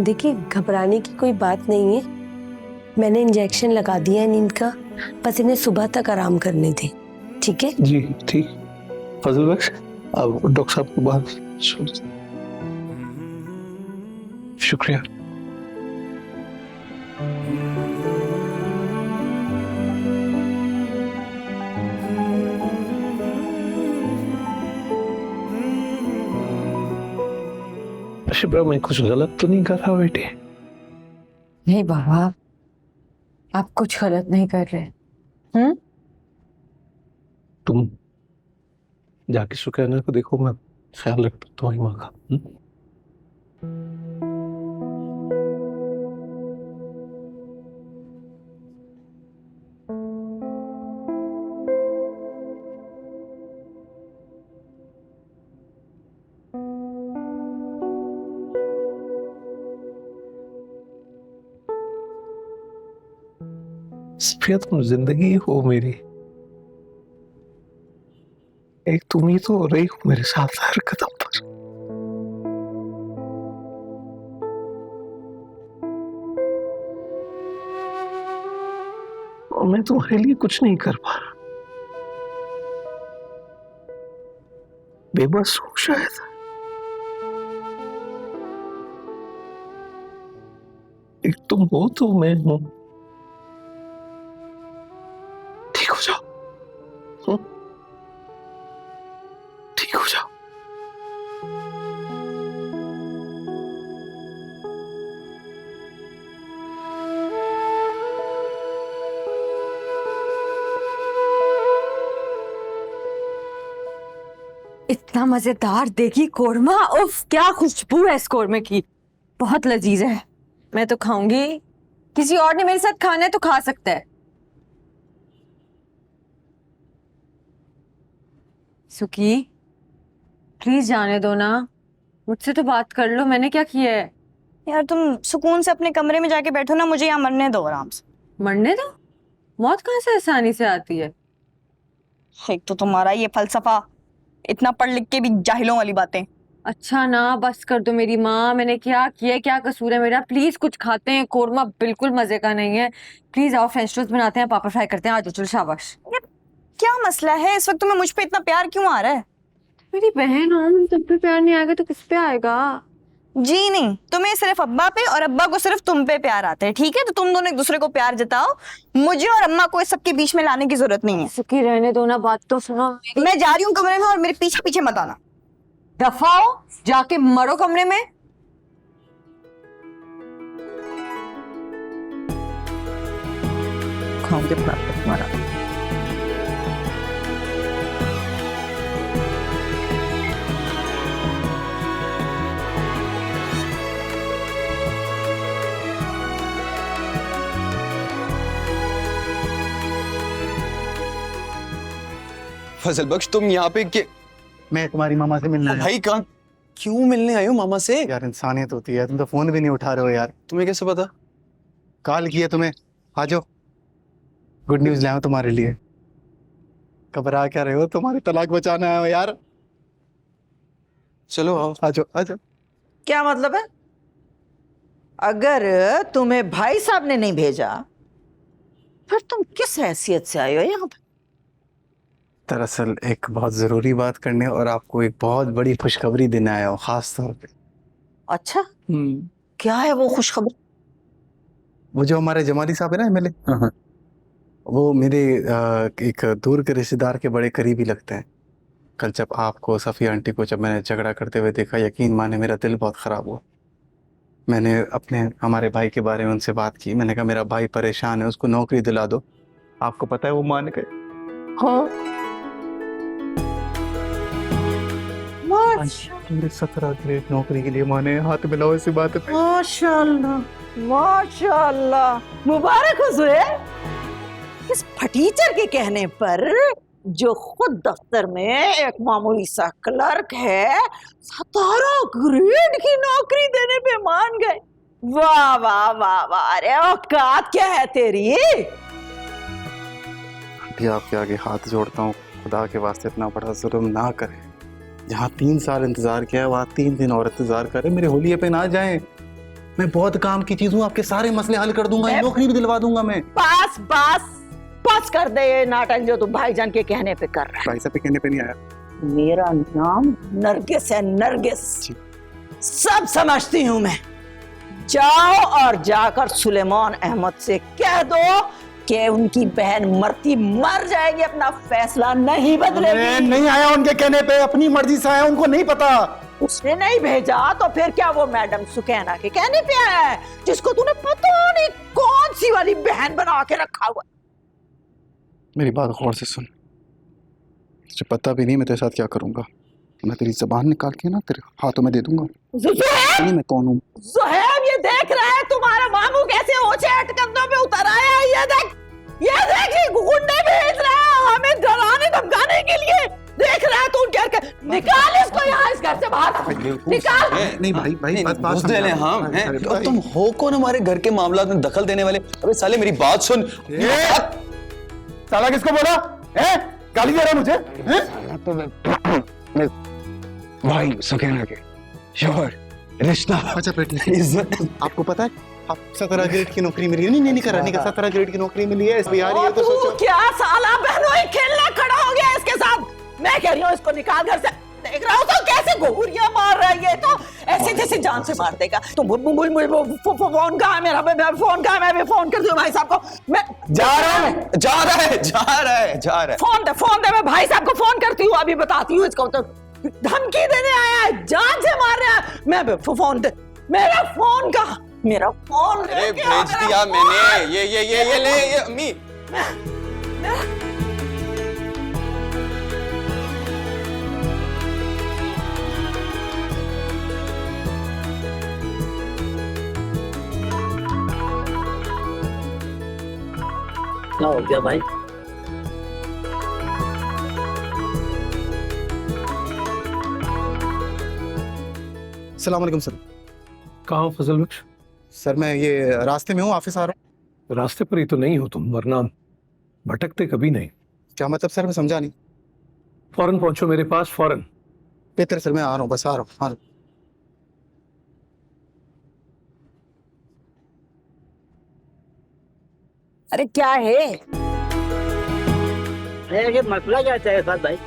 देखिए घबराने की कोई बात नहीं है, मैंने इंजेक्शन लगा दिया है नींद का, बस इन्हें सुबह तक आराम करने दें, ठीक है? जी ठीक। फजल बख्श, अब डॉक्टर साहब को बात शुक्रिया। शिप्रा, मैं कुछ गलत तो नहीं कर रहा बेटी? नहीं बाबा, आप कुछ गलत नहीं कर रहे। तुम जाके सुकैना को देखो, मैं ख्याल रखता हूँ तुम्हारी माँ का। सफिया, तुम जिंदगी हो मेरी, एक तुम ही तो रही हो मेरे साथ हर कदम पर। और मैं तुम्हारे लिए कुछ नहीं कर पा रहा, बेबस हूं शायद। एक तुम हो तो मैं हूं। ठीक हो जाओ, ठीक हो जाओ। इतना मजेदार देगी कोरमा, उफ क्या खुशबू है इस कोरमे की, बहुत लजीज है। मैं तो खाऊंगी, किसी और ने मेरे साथ खाना है तो खा सकता है। सुकी प्लीज जाने दो ना, मुझसे तो बात कर लो, मैंने क्या किया है? यार तुम सुकून से अपने कमरे में जाके बैठो ना, मुझे यहाँ मरने दो आराम से। मरने दो? मौत कहाँ से आसानी से आती है? एक तो तुम्हारा ये फलसफा, इतना पढ़ लिख के भी जाहिलों वाली बातें। अच्छा ना, बस कर दो मेरी माँ, मैंने क्या किया, क्या कसूर है मेरा? प्लीज कुछ खाते हैं, कोरमा बिल्कुल मजे का नहीं है। प्लीज आओ फ्रेंच टोस्ट बनाते हैं, पापड़ फ्राई करते हैं, आ जाओ चलो शाबाश। यार क्या मसला है इस वक्त, तुम्हें मुझ पे इतना प्यार क्यों आ रहा है? मेरी बहन हो, तुम पे प्यार नहीं आएगा तो किस पे आएगा? जी नहीं, तुम्हें सिर्फ अब्बा पे और अब्बा को सिर्फ तुम पे प्यार आता है, ठीक है? तो तुम दोनों एक दूसरे को प्यार जताओ, मुझे और अम्मा को इस सब के बीच में लाने की जरूरत नहीं है। सुखी रहने दो ना, बात तो सुनो मेरी। मैं जा रही हूँ कमरे में और मेरे पीछे पीछे मत आना। दफाओ, जाके मरो कमरे में। खाओगे तुम्हारा। फजल बख्श, तुम यहाँ पे मैं तुम्हारी मामा से मिलने आया। भाई कहाँ, क्यों मिलने आए हो मामा से? यार इंसानियत होती है, तुम तो फोन भी नहीं उठा रहे हो यार। तुम्हें कैसे पता? कॉल किया तुम्हें, आ जाओ, गुड न्यूज लाया हूं तुम्हारे लिए। घबरा क्या रहे हो, तुम्हारी तलाक बचाना आया हो यार। चलो आओ। आ जाओ आ जाओ। क्या मतलब है? अगर तुम्हें भाई साहब ने नहीं भेजा फिर तुम किस हैसियत से आए हो यहाँ पे? दरअसल एक बहुत जरूरी बात करने और आपको एक बहुत बड़ी खुशखबरी देने आया हूँ, खास तौर पे। अच्छा, क्या है वो खुशखबरी? वो जो हमारे जमाली साहब है ना, एमएलए, वो मेरे एक दूर के रिश्तेदार के बड़े करीबी लगते हैं। कल जब आपको, सफ़िया आंटी को जब मैंने झगड़ा करते हुए देखा, यकीन माने मेरा दिल बहुत ख़राब हुआ। मैंने हमारे भाई के बारे में उनसे बात की। मैंने कहा मेरा भाई परेशान है, उसको नौकरी दिला दो। आपको पता है वो मान गए। हाँ, 17 ग्रेड नौकरी के लिए माने हाथ मिलाओ, ऐसी बात है। माशाल्लाह माशाल्लाह, मुबारक हो ज़ुहैर। इस फटीचर के कहने पर जो खुद दफ्तर में एक मामूली सा क्लर्क है, 17 ग्रेड की नौकरी देने पे मान गए। वाह वाह वाह वाह, अरे औकात क्या है तेरी। आंटी आपके आगे हाथ जोड़ता हूँ, खुदा के वास्ते इतना बड़ा जुल्म ना करें। जहाँ 3 साल इंतजार किया है वहाँ 3 दिन और इंतजार करें, मेरे होलिये पे ना जाएं। मैं बहुत काम की चीज हूँ, आपके सारे मसले हल कर दूंगा, नौकरी भी दिलवा दूंगा मैं। बस बस बस कर दे ये नाटक जो तू भाईजान के कहने पे कर रहा भाई साहब के कहने पे नहीं आया। है। मेरा नाम नरगिस है, नरगिस। सब समझती हूँ मैं। जाओ और जाकर सुलेमान अहमद से कह दो कि उनकी बहन मरती मर जाएगी, अपना फैसला नहीं बदलेगी। नहीं आया उनके कहने पे, अपनी मर्जी से आया, उनको नहीं पता। उसने नहीं भेजा तो फिर क्या वो मैडम सुकैना के कहने पे आया है, जिसको तूने पता नहीं कौन सी वाली बहन बना के रखा हुआ। मेरी बात गौर से सुन, तुझे पता भी नहीं मैं तेरे साथ क्या करूंगा। मैं तेरी जबान निकाल के ना तेरे हाथों में दे दूंगा। ज़ुहैब, मैं कौन हूँ? ज़ुहैब ये देख रहा है तुम्हारा मामू कैसे ऊंचे कंधों पे उतर आया है। ये देख ये गुंडे भेज रहा है हमें डराने धमकाने के लिए। देख रहा है तू घर के, निकाल इसको यहाँ इस घर से बाहर निकाल। नहीं भाई भाई बात बुज़दिल हैं हम हैं। और तुम हो कौन हमारे घर के मामलात में दखल देने वाले? अबे साले मेरी बात सुन। साला किसको बोला? गाली दे रहा मुझे? भाई सुकैना के शोहर रिश्ता। अच्छा बेटे, इज्जत आपको पता है आप 17 ग्रेड की नौकरी मिली है? नहीं कर रहा, 17 ग्रेड की नौकरी मिली है, SBR है, तो सोचो। क्या साला बहनोई खेलने खड़ा हो गया इसके साथ। मैं कह रही हूँ इसको निकाल घर से। देख रहा हूँ तो कैसे घूरियां मार रहा है ये, तो ऐसे जैसे जान से मार देगा। तो फोन कहाँ है मेरा? फोन कहाँ है? मैं भी फोन करती हूँ भाई साहब को। मैं जा रहा है। फोन दे, मैं भाई साहब को फोन करती हूँ, अभी बताती हूँ इसको। तो धमकी देने आया है, जान से मार रहा है। मैं फोन दे, मेरा फोन कहाँ? मेरा फोन अरे भेज दिया मैंने। ये ले ये अम्मी। क्या हो गया भाई? अस्सलाम वालेकुम सर। कहाँ हो फजल बख्श? सर मैं ये रास्ते में हूँ, ऑफिस आ रहा हूँ। रास्ते पर ही तो नहीं हो तुम, वरना भटकते कभी नहीं। क्या मतलब सर? मैं समझा नहीं। फौरन पहुंचो मेरे पास, फौरन। बेहतर सर, मैं आ रहा हूँ, बस आ रहा हूँ। अरे क्या है ये मसला? क्या चाहिए साथ भाई?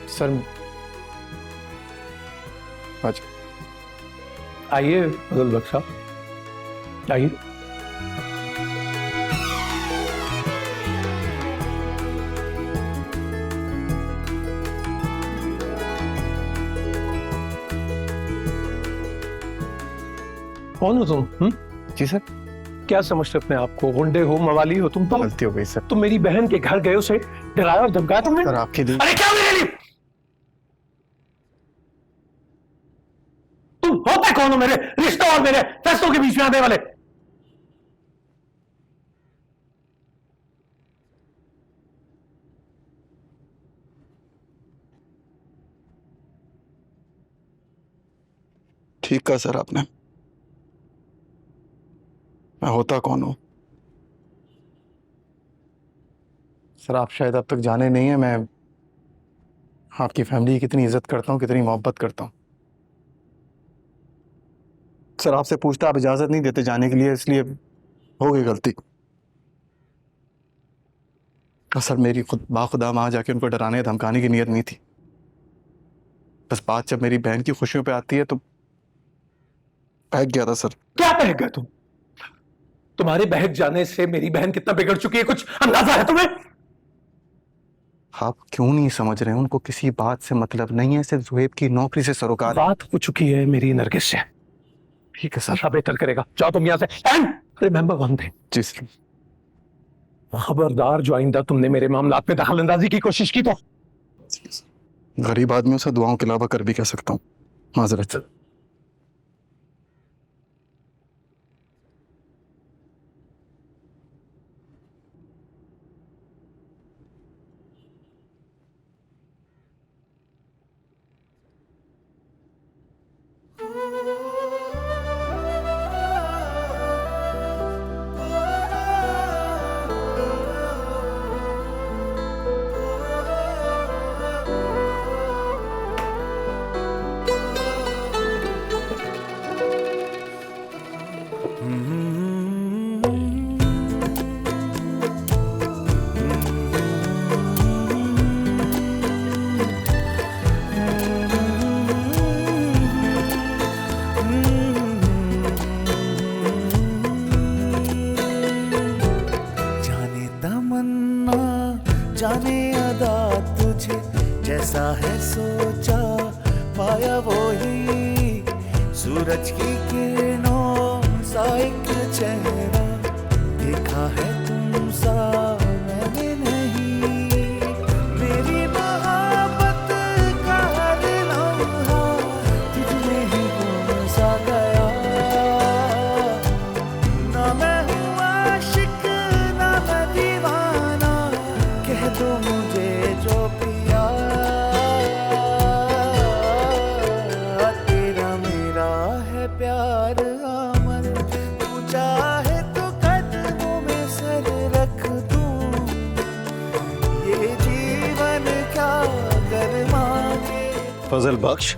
सर आज आइए फजल बख्श साहब, आइए। कौन हो तुम? जी सर। क्या समझते अपने आप को? गुंडे हो, मवाली हो तुम? तो गलती हो गई सर। तुम मेरी बहन के घर गए, उसे डराया और धमकाया तुमने? सर आपके लिए। अरे क्या मेरे लिए? तुम होते कौन हो मेरे रिश्तों और मेरे फैसलों के बीच में आने वाले? ठीक कहा सर आपने। मैं होता कौन हूं? सर आप शायद अब तक जाने नहीं है मैं आपकी फैमिली की कितनी इज्जत करता हूं, कितनी मोहब्बत करता हूं। सर आपसे पूछता, आप इजाजत नहीं देते जाने के लिए, इसलिए हो गई गलती। सर मेरी खुद बाखुदा वहां जाके उनको डराने धमकाने की नीयत नहीं थी। बस बात जब मेरी बहन की खुशियों पे आती है तो बहक गया था सर। क्या बहक गए तुम? तुम्हारे बहक जाने से मेरी बहन कितना बिगड़ चुकी है, कुछ अंदाजा है तुम्हें? आप क्यों नहीं समझ रहे हैं? उनको किसी बात से मतलब नहीं है, सिर्फ ज़ुहैब की नौकरी से सरोकार। बात हो चुकी है मेरी नरगिस से। ठीक है सर। बेहतर करेगा, जाओ तुम यहाँ से। Remember one thing. जी सर। खबरदार जो आइंदा तुमने मेरे मामलात में दखल अंदाजी की कोशिश की तो। गरीब आदमियों से दुआओं के अलावा कर भी कह सकता हूँ। माजरत सर। जाने अदा तुझे जैसा है सोचा, पाया वो ही सूरज की किरणों सा एक चेहरा, देखा है तुम सा मैंने नहीं, मेरी मोहब्बत का हर लम्हा तुझमें ही गुम सा गया, ना मैं हूँ आशिक ना मैं दीवाना, कह दो मुझे जो पिया, तेरा मेरा है प्यार अमर, तू चाहे तो कदमों में सर रख दूं, ये जीवन क्या कर मांगे। फजल बख्श,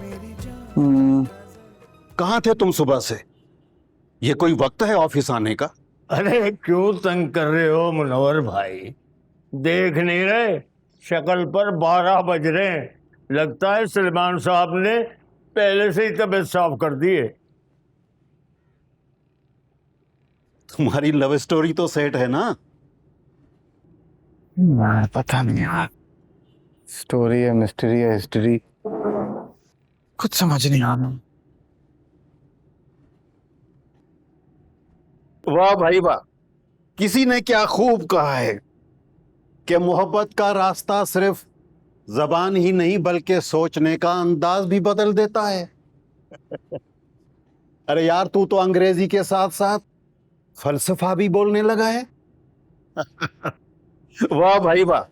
कहाँ थे तुम सुबह से? ये कोई वक्त है ऑफिस आने का? अरे क्यों तंग कर रहे हो मुनव्वर भाई? देख नहीं रहे शक्ल पर 12 बज रहे हैं, लगता है सलमान साहब ने पहले से ही तबीयत साफ कर दी है। तुम्हारी लव स्टोरी तो सेट है ना? पता नहीं यार, स्टोरी है, मिस्ट्री है, हिस्ट्री, कुछ समझ नहीं आ रहा। वाह भाई वाह, किसी ने क्या खूब कहा है कि मोहब्बत का रास्ता सिर्फ जबान ही नहीं बल्कि सोचने का अंदाज भी बदल देता है। अरे यार, तू तो अंग्रेजी के साथ साथ फलसफा भी बोलने लगा है। वाह भाई वाह।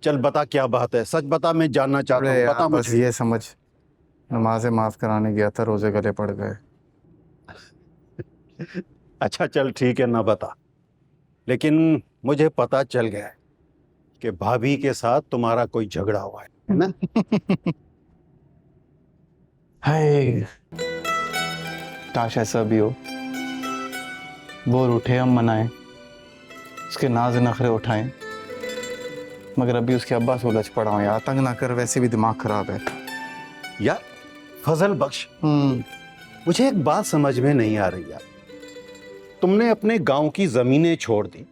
चल बता क्या बात है, सच बता, मैं जानना चाहता हूँ, बता बस मुझे। ये समझ, नमाज़ें माफ कराने गया था, रोजे गले पड़ गए। अच्छा चल ठीक है, ना बता, लेकिन मुझे पता चल गया है कि भाभी के साथ तुम्हारा कोई झगड़ा हुआ है ना? हाय, काश ऐसा भी हो, बोर उठे हम मनाएं, उसके नाज नखरे उठाएं, मगर अभी उसके अब्बा से उलझ पड़ा हूं यार, तंग ना कर, वैसे भी दिमाग खराब है। यार फजल बख्श, मुझे एक बात समझ में नहीं आ रही यार, तुमने अपने गांव की जमीनें छोड़ दी,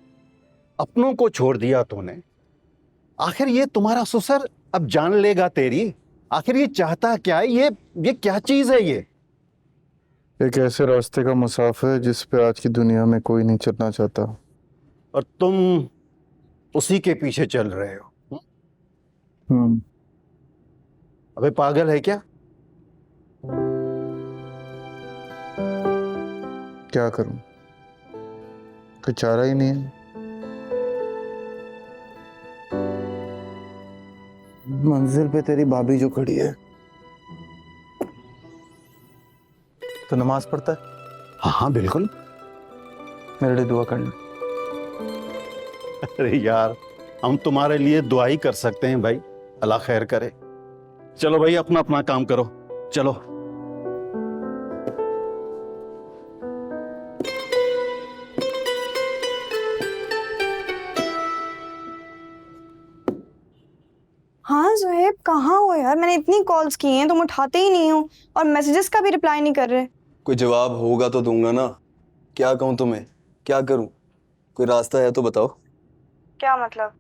अपनों को छोड़ दिया तूने, आखिर ये तुम्हारा ससुर अब जान लेगा तेरी? आखिर ये चाहता क्या है? ये क्या चीज है ये? एक ऐसे रास्ते का मुसाफिर है जिस पे आज की दुनिया में कोई नहीं चलना चाहता, और तुम उसी के पीछे चल रहे हो। अबे पागल है क्या? क्या करूं, कोई चारा ही नहीं है। मंजिल पे तेरी भाभी जो खड़ी है, तो नमाज पढ़ता है? हाँ हाँ बिल्कुल। मेरे लिए दुआ करना। अरे यार, हम तुम्हारे लिए दुआ ही कर सकते हैं भाई, अल्लाह खैर करे। चलो भाई, अपना अपना काम करो, चलो। हाँ ज़ुहैब, कहाँ हो यार? मैंने इतनी कॉल्स की हैं, तुम उठाते ही नहीं हो, और मैसेजेस का भी रिप्लाई नहीं कर रहे। कोई जवाब होगा तो दूंगा ना, क्या कहूँ तुम्हें, क्या करूँ, कोई रास्ता है तो बताओ। क्या मतलब?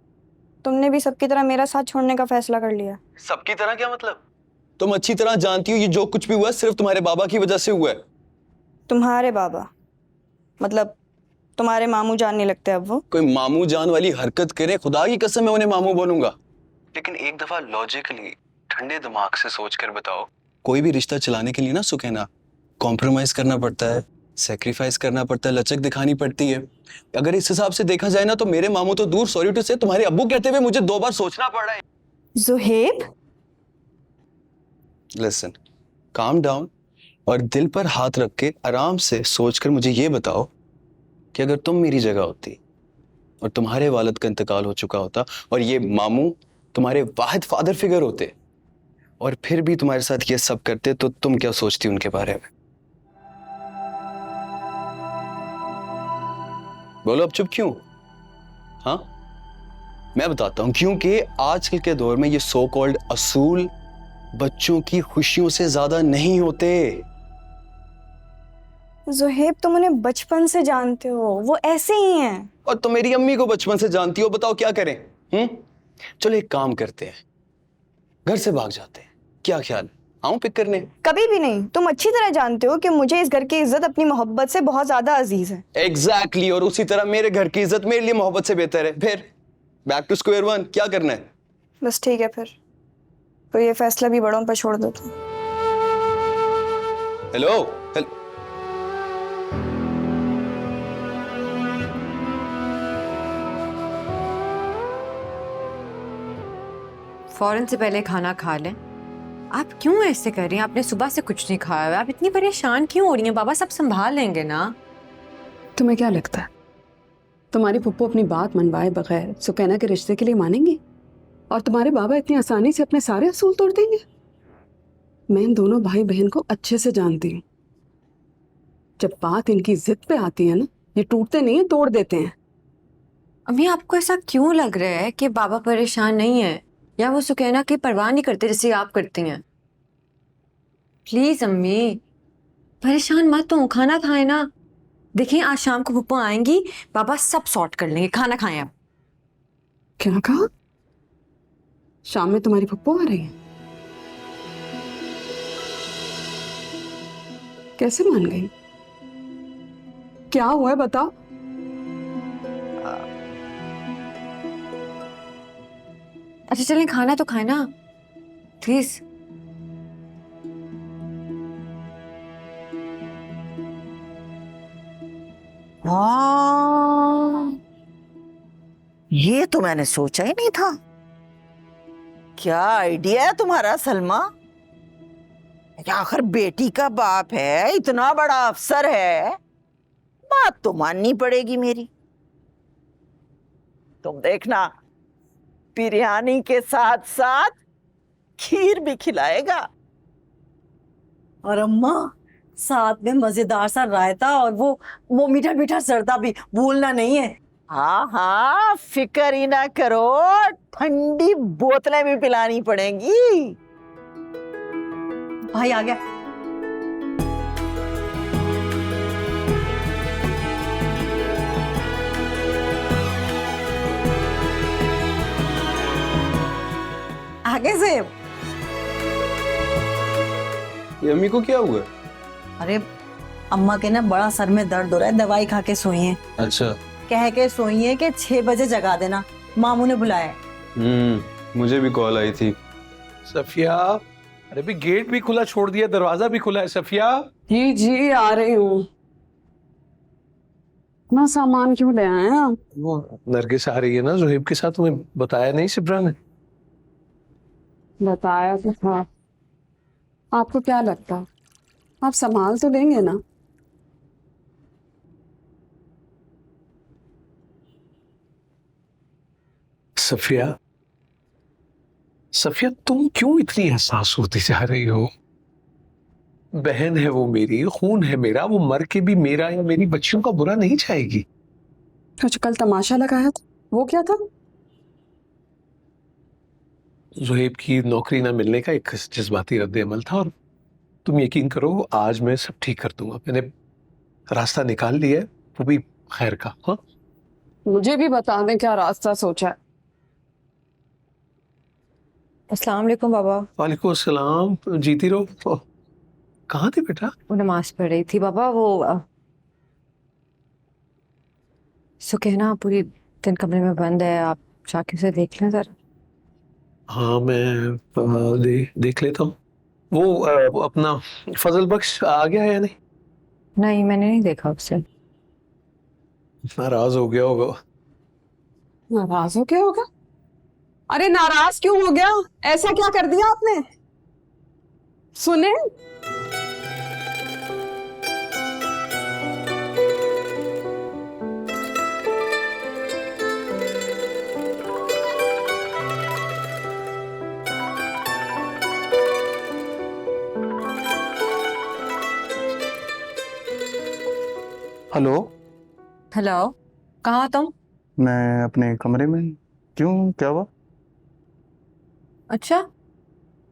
तुमने भी सबकी तरह मेरा साथ छोड़ने का फैसला कर लिया? सबकी तरह क्या मतलब? तुम अच्छी तरह जानती हो ये जो कुछ भी हुआ है सिर्फ तुम्हारे बाबा की वजह से हुआ है। तुम्हारे बाबा मतलब तुम्हारे मामू जान नहीं लगते अब वो? कोई मामू जान वाली हरकत करे, खुदा की कसम मैं उन्हें मामू बोलूंगा। लेकिन एक दफा लॉजिकली ठंडे दिमाग से सोच कर बताओ, कोई भी रिश्ता चलाने के लिए ना सुखैना कॉम्प्रोमाइज करना पड़ता है, सेक्रीफाइस करना पड़ता है, लचक दिखानी पड़ती है। अगर इस हिसाब से देखा जाए ना तो मेरे मामू तो दूर, सॉरी टू से, तुम्हारे अब्बू कहते हुए मुझे 2 बार सोचना पड़ा है। ज़ुहैब, लिसन, काम डाउन और दिल पर हाथ रख के आराम से सोचकर मुझे ये बताओ कि अगर तुम मेरी जगह होती और तुम्हारे वालिद का इंतकाल हो चुका होता और ये मामू तुम्हारे वाहिद फादर फिगर होते और फिर भी तुम्हारे साथ ये सब करते, तो तुम क्या सोचती उनके बारे में? बोलो, अब चुप क्यों? हाँ, मैं बताता हूं, क्योंकि आजकल के दौर में ये सो कॉल्ड असूल बच्चों की खुशियों से ज्यादा नहीं होते। जोहेब तुम उन्हें बचपन से जानते हो, वो ऐसे ही हैं। और तुम मेरी अम्मी को बचपन से जानती हो, बताओ क्या करें? चलो एक काम करते हैं, घर से भाग जाते हैं, क्या ख्याल? आऊं पिक करने? कभी भी नहीं। तुम अच्छी तरह जानते हो कि मुझे इस घर की इज्जत अपनी मोहब्बत से बहुत ज्यादा अजीज है। एग्जैक्टली, और उसी तरह मेरे घर की इज्जत मेरे लिए मोहब्बत से बेहतर है। फिर बैक टू स्क्वायर वन, क्या करना है? बस ठीक है फिर, तो ये फैसला भी बड़ों पर छोड़ दो तुम। हेलो फौरन से पहले खाना खा लें। आप क्यों ऐसे कर रही हैं? आपने सुबह से कुछ नहीं खाया हुआ, आप इतनी परेशान क्यों हो रही हैं? बाबा सब संभाल लेंगे ना। तुम्हें क्या लगता है तुम्हारी पुप्पो अपनी बात मनवाए बगैर सुकैना के रिश्ते के लिए मानेंगी? और तुम्हारे बाबा इतनी आसानी से अपने सारे असूल तोड़ देंगे? मैं इन दोनों भाई बहन को अच्छे से जानती हूँ। जब बात इनकी जिद पे आती है ना, ये टूटते नहीं है, तोड़ देते हैं। अम्मी आपको ऐसा क्यों लग रहा है कि बाबा परेशान नहीं है या वो सुकैना की परवाह नहीं करते जैसे आप करती हैं? प्लीज अम्मी परेशान मत हो, खाना खाएं ना। देखिए आज शाम को पुप्पो आएंगी, बाबा सब सॉर्ट कर लेंगे। खाना खाएं आप। क्या कहा? शाम में तुम्हारी पप्पो आ रही है? कैसे मान गई? क्या हुआ है बताओ। अच्छा चलें, खाना तो खाए ना प्लीज। हाँ, ये तो मैंने सोचा ही नहीं था। क्या आइडिया है तुम्हारा सलमा? आखिर बेटी का बाप है, इतना बड़ा अफसर है, बात तो माननी पड़ेगी मेरी। तुम देखना, बिरयानी के साथ साथ खीर भी खिलाएगा। और अम्मा साथ में मजेदार सा रायता और वो मीठा मीठा सरदा भी भूलना नहीं है। हाँ हाँ, फिक्र ही ना करो, ठंडी बोतलें भी पिलानी पड़ेंगी। भाई आ गया। आगे से। ये अम्मी को क्या हुआ? अरे अम्मा के ना बड़ा सर में दर्द हो रहा है, दवाई खा के सोई हैं। अच्छा। कह के सोई हैं कि 6 बजे जगा देना, मामू ने बुलाया। मुझे भी कॉल आई थी। सफिया, अरे भी गेट भी खुला छोड़ दिया, दरवाजा भी खुला है। सफिया जी जी आ रही हूँ। इतना सामान क्यों ले आए आप? वो नरगिस आ रही है ना जोहेब के साथ, तुम्हें बताया नहीं सिब्रा ने? बताया तो था। आपको क्या लगता आप संभाल तो लेंगे ना? सफिया, सफिया तुम क्यों इतनी एहसास होती जा रही हो? बहन है वो मेरी, खून है मेरा, वो मर के भी मेरा या मेरी बच्चियों का बुरा नहीं चाहेगी। कुछ कल तमाशा लगाया था, वो क्या था? जोहेब की नौकरी ना मिलने का एक जज्बाती रद्द-ए-अमल था, और तुम यकीन करो आज मैं सब ठीक कर दूंगा। मैंने रास्ता निकाल लिया है, वो भी खैर का। हाँ, मुझे भी बता दें क्या रास्ता सोचा है। अस्सलाम वालेकुम बाबा। वालेकुम अस्सलाम। जीती रहो। कहाँ थी बेटा? वो नमाज पढ़ रही थी बाबा। वो सुकैना पूरी दिन कमरे में बंद है, आप जाके उसे देख लें जरा। हाँ मैं देख लेता हूँ। वो अपना फजल बख्श आ गया है या नहीं? नहीं मैंने नहीं देखा उसे। नाराज हो गया होगा। नाराज हो गया होगा? अरे नाराज क्यों हो गया? ऐसा क्या कर दिया आपने? सुने, हेलो। हेलो, कहाँ तुम? मैं अपने कमरे में। क्यों, क्या हुआ? अच्छा,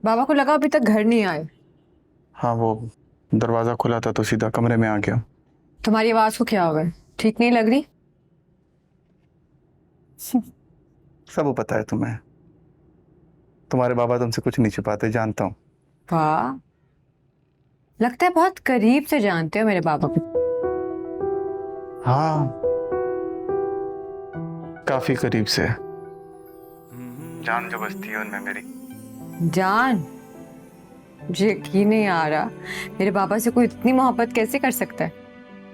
बाबा को लगा अभी तक घर नहीं आए। हाँ, वो दरवाजा खुला था तो सीधा कमरे में आ गया। तुम्हारी आवाज को क्या हो गया? ठीक नहीं लग रही? सब पता है तुम्हें, तुम्हारे बाबा तुमसे कुछ नहीं छुपाते, जानता हूँ। वाह, लगता है बहुत करीब से जानते हो मेरे बाबा को। हाँ, काफी करीब से। जान जो बसती है उनमें मेरी। जान? मुझे यकीन नहीं आ रहा, मेरे बाबा से कोई इतनी मोहब्बत कैसे कर सकता है?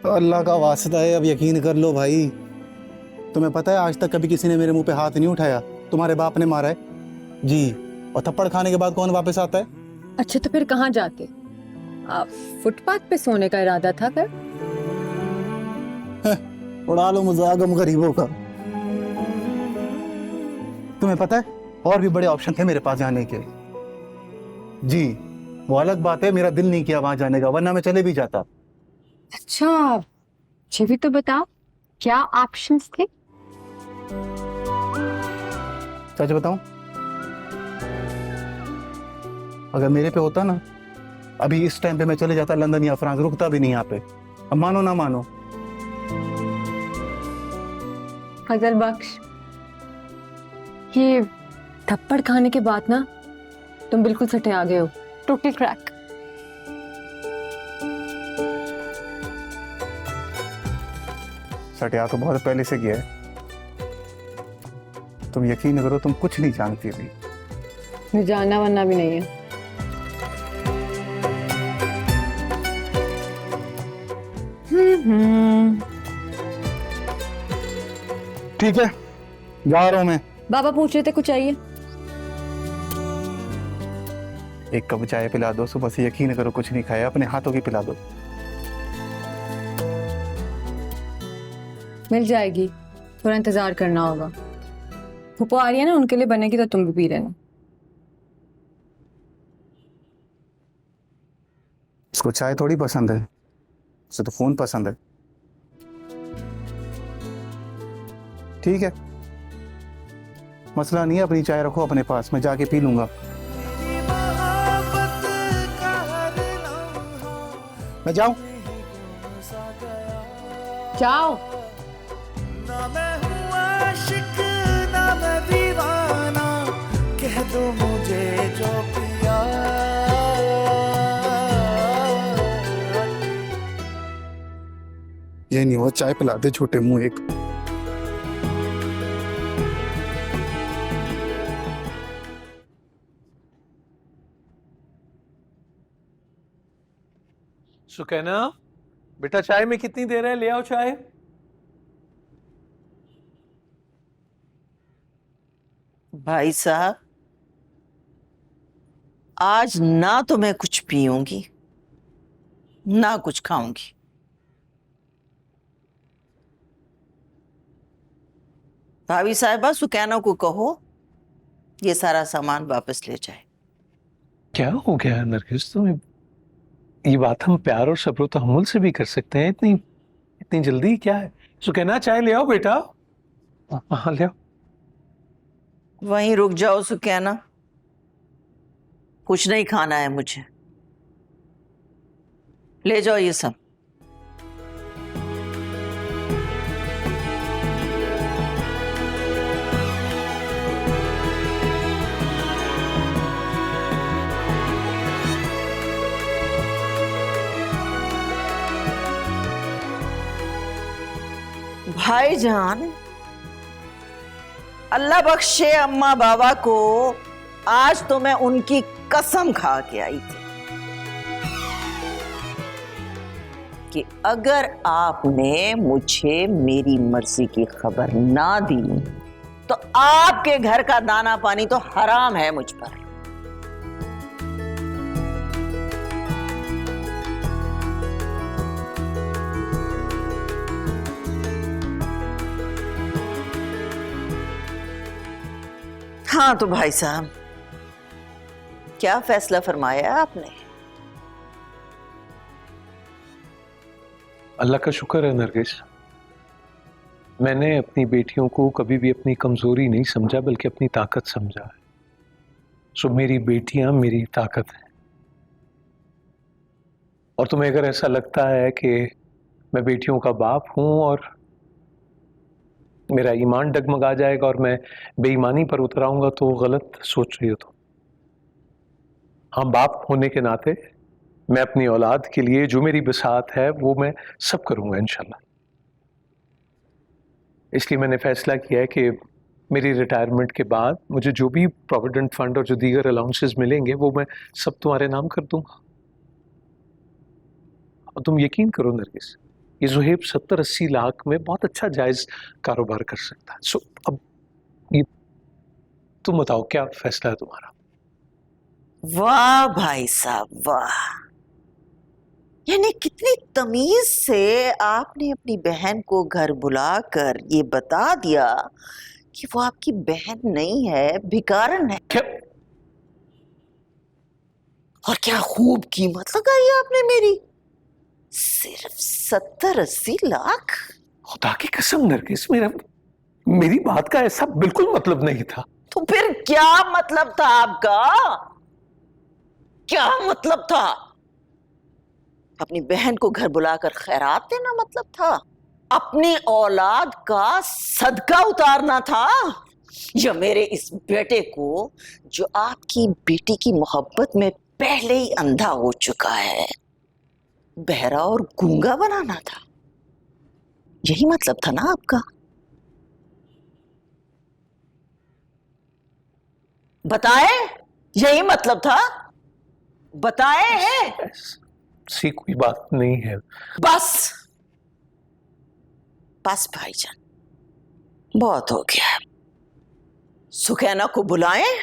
तो अल्लाह का वास्ता है, अब यकीन कर लो भाई। तुम्हें पता है आज तक कभी किसी ने मेरे मुंह पे हाथ नहीं उठाया, तुम्हारे बाप ने मारा है जी। और थप्पड़ खाने के बाद कौन वापस आता है? अच्छा तो फिर कहाँ जाते? आप फुटपाथ पे सोने का इरादा था कर? उड़ा लो मजाक हम गरीबों का। तुम्हें पता है और भी बड़े ऑप्शन थे मेरे पास जाने के जी। वो अलग बात है, मेरा दिल नहीं किया वहां जाने का, वरना मैं चले भी जाता। अच्छा, मुझे भी तो बताओ क्या ऑप्शंस थे? सच बताऊं, अगर मेरे पे होता ना, अभी इस टाइम पे मैं चले जाता लंदन या फ्रांस, रुकता भी नहीं यहाँ पे। अब मानो ना मानो। फजल बख्श, ये थप्पड़ खाने के बाद ना तुम बिल्कुल सटे आ गए हो, टोटल क्रैक। सटिया तो बहुत पहले से किया है। तुम यकीन करो, तुम कुछ नहीं जानती अभी। मुझे जानना वरना भी नहीं है। ठीक है, जा रहा हूं मैं। बाबा पूछ रहे थे कुछ चाहिए? एक कप चाय पिला दो, सुबह से यकीन करो कुछ नहीं खाया, अपने हाथों की पिला दो। मिल जाएगी, थोड़ा इंतजार करना होगा। फूफो आ रही है ना, उनके लिए बनेगी तो तुम भी पी लेना। उसको चाय थोड़ी पसंद है, उसे तो फोन पसंद है। ठीक है, मसला नहीं है, अपनी चाय रखो अपने पास, मैं जाके पी लूंगा। मैं जाऊं? जाओ। ना मैं हूँ आशिक ना मैं दीवाना, कह दो मुझे जो पिया। ये नहीं हुआ, चाय पिला दे छोटे मुंह एक। सुकैना, बेटा चाय में कितनी देर है, ले आओ चाय। भाई साहब, आज ना तो मैं कुछ पीऊंगी ना कुछ खाऊंगी। भाभी साहिबा, सुकैना को कहो ये सारा सामान वापस ले जाए। क्या हो गया नरगिस, तुम्हें? ये बात हम प्यार और सब्र तहम्मुल से भी कर सकते हैं, इतनी इतनी जल्दी क्या है? सुकैना चाय ले आओ बेटा। हाँ ले आओ। वहीं रुक जाओ सुकैना, कुछ नहीं खाना है मुझे। ले जाओ ये सब। भाईजान, अल्लाह बख्शे अम्मा बाबा को, आज तो मैं उनकी कसम खा के आई थी कि अगर आपने मुझे मेरी मर्जी की खबर ना दी तो आपके घर का दाना पानी तो हराम है मुझ पर। हाँ तो भाई साहब, क्या फैसला फरमाया आपने? अल्लाह का शुक्र है नरगिस, मैंने अपनी बेटियों को कभी भी अपनी कमजोरी नहीं समझा, बल्कि अपनी ताकत समझा है। सो मेरी बेटियां मेरी ताकत हैं। और तुम्हें अगर ऐसा लगता है कि मैं बेटियों का बाप हूं और मेरा ईमान डगमगा जाएगा और मैं बेईमानी पर उतर आऊंगा तो गलत सोच रही हो तुम। हाँ, बाप होने के नाते मैं अपनी औलाद के लिए जो मेरी बिसात है वो मैं सब करूंगा इंशाल्लाह। इसलिए मैंने फैसला किया है कि मेरी रिटायरमेंट के बाद मुझे जो भी प्रोविडेंट फंड और जो दीगर अलाउंसेस मिलेंगे वो मैं सब तुम्हारे नाम कर दूंगा। और तुम यकीन करो नरगिस, ये ज़ुहैब 70-80 लाख में बहुत अच्छा जायज कारोबार कर सकता है। सो अब ये तुम बताओ क्या फैसला है तुम्हारा? वाह भाई साहब वाह, यानी कितनी तमीज से आपने अपनी बहन को घर बुलाकर ये बता दिया कि वो आपकी बहन नहीं है, भिकारन है। क्या? और क्या खूब कीमत लगाई आपने मेरी, सिर्फ 70-80 लाख। खुदा की कसम नरगिस, मेरी बात का ऐसा बिल्कुल मतलब नहीं था। तो फिर क्या मतलब था आपका, क्या मतलब था? अपनी बहन को घर बुलाकर खैरात देना मतलब था? अपनी औलाद का सदका उतारना था? या मेरे इस बेटे को जो आपकी बेटी की मोहब्बत में पहले ही अंधा हो चुका है बहरा और गूंगा बनाना था? यही मतलब था ना आपका? बताए, यही मतलब था? बताए हैं? ऐसी कोई बात नहीं है। बस बस भाईजान, बहुत हो गया। सुकैना को बुलाएं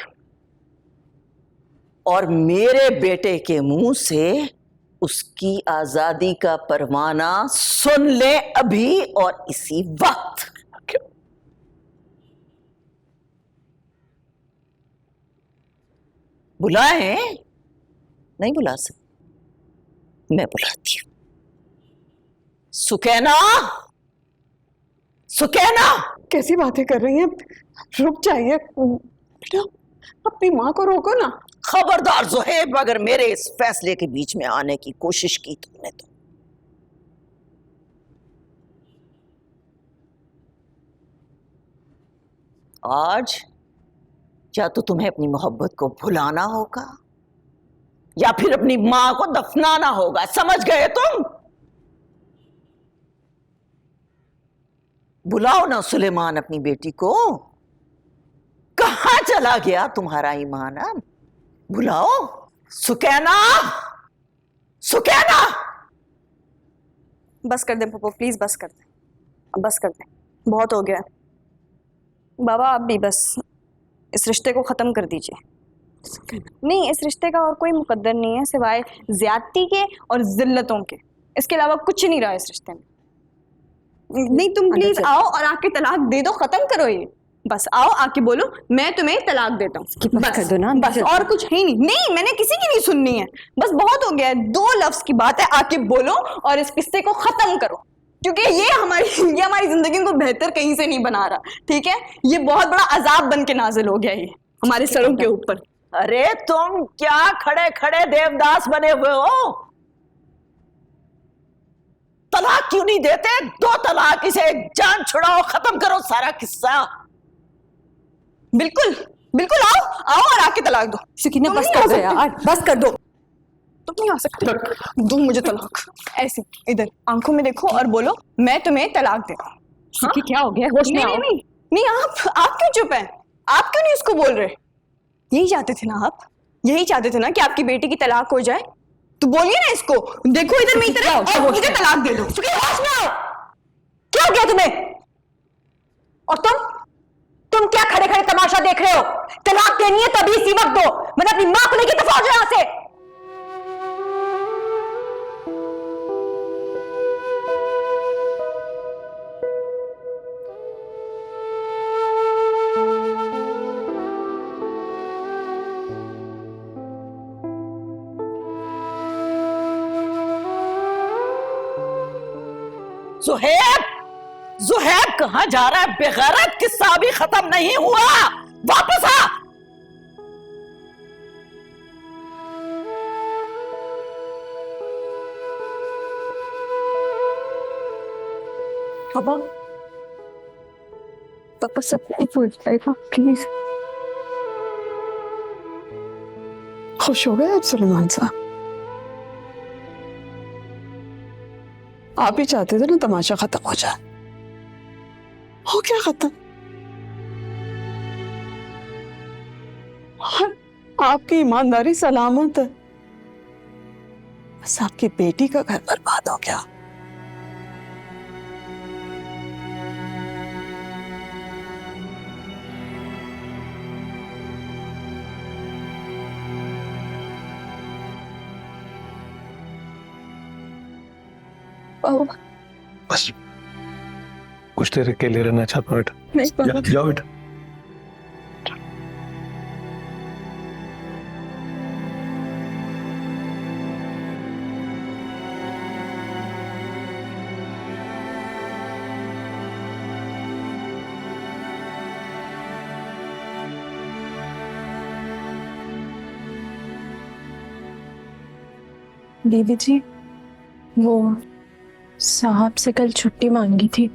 और मेरे बेटे के मुंह से उसकी आजादी का परवाना सुन ले अभी और इसी वक्त। बुलाएं? नहीं बुला सकती, मैं बुलाती हूं। सुकैना, सुकैना! कैसी बातें कर रही हैं? रुक जाइए बेटा, अपनी माँ को रोको ना। खबरदार ज़ुहैब, अगर मेरे इस फैसले के बीच में आने की कोशिश की तुमने तो आज या तो तुम्हें अपनी मोहब्बत को भुलाना होगा या फिर अपनी मां को दफनाना होगा। समझ गए तुम? बुलाओ ना सुलेमान अपनी बेटी को। कहां चला गया तुम्हारा ईमान? अब बुलाओ। सुकैना, सुकैना! बस कर दे पप्पू, प्लीज बस कर दे, अब बस कर दे, बहुत हो गया। बाबा आप भी बस इस रिश्ते को ख़त्म कर दीजिए। नहीं, इस रिश्ते का और कोई मुकद्दर नहीं है सिवाय ज्यादती के और जिल्लतों के, इसके अलावा कुछ नहीं रहा इस रिश्ते में। नहीं तुम प्लीज आओ और आके तलाक दे दो, खत्म करो ये। बस आओ, आके बोलो मैं तुम्हें तलाक देता हूँ। बस कर दो ना, बस, और कुछ है नहीं। नहीं, मैंने किसी की नहीं सुननी है, बस बहुत हो गया है। 2 लफ्ज की बात है, आके बोलो और इस किस्से को खत्म करो, क्योंकि ये हमारी जिंदगी को बेहतर कहीं से नहीं बना रहा। ठीक है, ये बहुत बड़ा अजाब बन के नाजिल हो गया ये हमारे सरों के ऊपर। अरे तुम क्या खड़े खड़े देवदास बने हुए हो? तलाक क्यों नहीं देते? 2 तलाक, इसे जान छुड़ाओ, खत्म करो सारा किस्सा। बिल्कुल बिल्कुल, आओ आओ और आके तलाक दो। सुकीना बस कर दो यार, बस कर दो। तुम नहीं आ सकते, दो मुझे तलाक। ऐसे इधर आंखों में देखो और बोलो मैं तुम्हें तलाक दे रहा हूँ। सुकी क्या हो गया? होश में आओ। नहीं, आप क्यों चुप हैं? आप क्यों नहीं उसको बोल रहे? यही चाहते थे ना आप, यही चाहते थे ना कि आपकी बेटी की तलाक हो जाए, तो बोलिए ना इसको। देखो इधर मेरी तरफ और मुझे तलाक दे दो। होश में आओ, क्या हो गया तुम्हें? और तुम क्या खड़े खड़े तमाशा देख रहे हो? तलाक देनी है तभी इसी वक्त दो, मैंने अपनी मां को लेके दफा हो जाओ यहाँ से। ज़ुहैब, ज़ुहैब कहां जा रहा है बेगैरत? किस्सा अभी खत्म नहीं हुआ, वापस आ। पापा पापा सब कुछ हो जाएगा प्लीज। खुश हो गए आप सुलेमान साहब? आप ही चाहते थे ना तमाशा खत्म हो जाए, हो क्या खत्म? और आपकी ईमानदारी सलामत है, बस आपकी बेटी का घर बर्बाद हो गया। बस कुछ देर अकेले रहना चाहता हूँ बेटा। जाओ बेटा। बीबी जी, वो साहब से कल छुट्टी मांगी थी,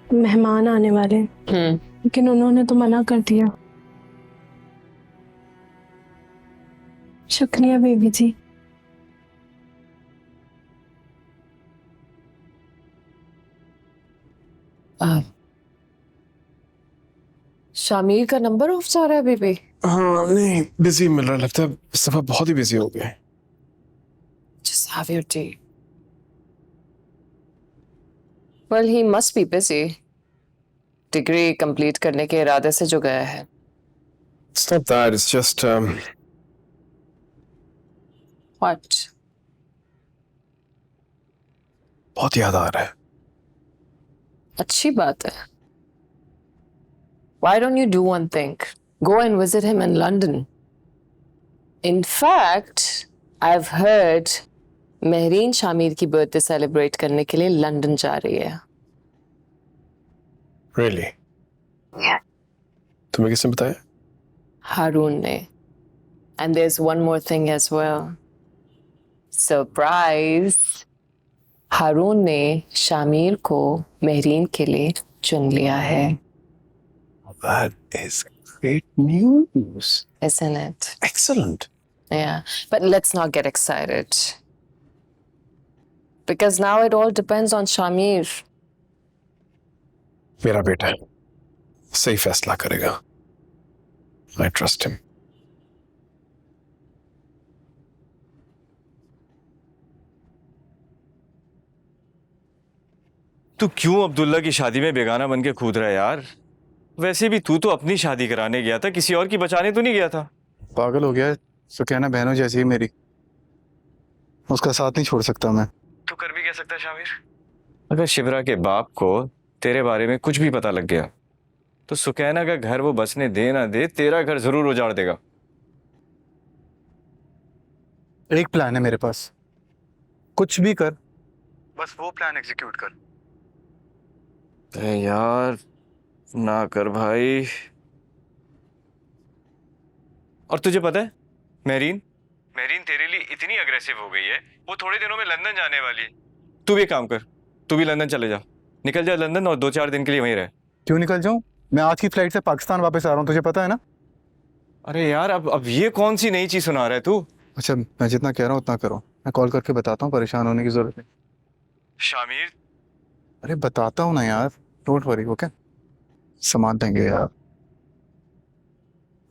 मेहमान आने वाले, लेकिन उन्होंने तो मना कर दिया। शुक्रिया बीबी जी। शामिर का नंबर ऑफ जा रहा है बेबी। हाँ नहीं, बिजी मिल रहा, लगता है इस दफा बहुत ही बिजी हो गए। Just have your tea. Well, he must be busy. Degree complete करने के इरादे से जो गया है। It's not that, it's just What? बहुत याद आ रहा है। अच्छी बात है। Why don't you do one thing? Go and visit him in London. In fact, I've heard Mehreen Shamir की बर्थडे सेलिब्रेट करने के लिए लंदन जा रही है। Really? Yeah. तुम्हें किसने बताया? हारून ने। And there's one more thing as well. Surprise! हारून ने शामिर को मेहरीन के लिए चुन लिया है। That is great news. Isn't it? Excellent. Yeah, but let's not get excited. Because now it all depends on Shamir. मेरा बेटा सही फैसला करेगा। I trust him. तू क्यों अब्दुल्ला की शादी में बेगाना बन के कूद रहा है यार? वैसे भी तू तो अपनी शादी कराने गया था, किसी और की बचाने तो नहीं गया था। पागल हो गया, सुकैना बहनों जैसी है मेरी, उसका साथ नहीं छोड़ सकता मैं। तू कर भी क्या सकता है शामिर? अगर शिवरा के बाप को तेरे बारे में कुछ भी पता लग गया तो सुकैना का घर वो बसने दे ना दे, तेरा घर जरूर उजाड़ देगा। एक प्लान है मेरे पास, कुछ भी कर, बस वो प्लान एग्जीक्यूट कर। यार ना कर भाई। और तुझे पता है मेहरीन तेरे लिए इतनी अग्रेसिव हो गई है, वो थोड़े दिनों में लंदन जाने वाली है। तू भी काम कर, तू भी लंदन चले जा, निकल जा लंदन और 2-4 दिन के लिए वहीं रह। क्यों निकल जाऊं? मैं आज की फ्लाइट से पाकिस्तान वापस आ रहा हूं, तुझे पता है ना। अरे यार अब ये कौन सी नई चीज सुना रहा है तू? अच्छा मैं जितना कह रहा हूँ उतना करो, मैं कॉल करके बताता हूँ, परेशान होने की जरूरत नहीं। शामिर अरे बताता हूँ ना यार, डोंट वरी, ओके, संभाल देंगे यार।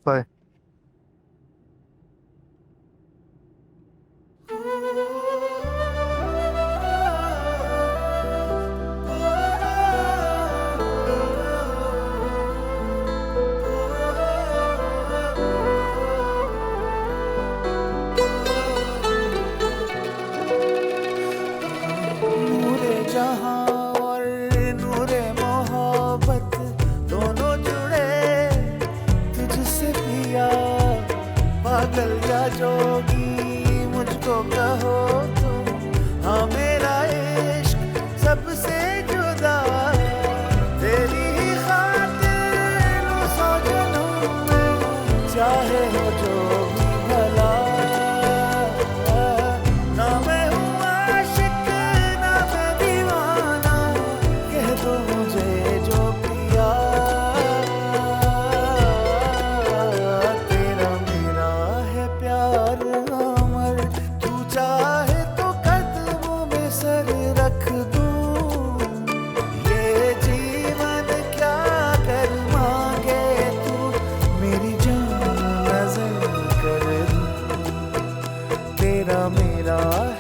बाय। है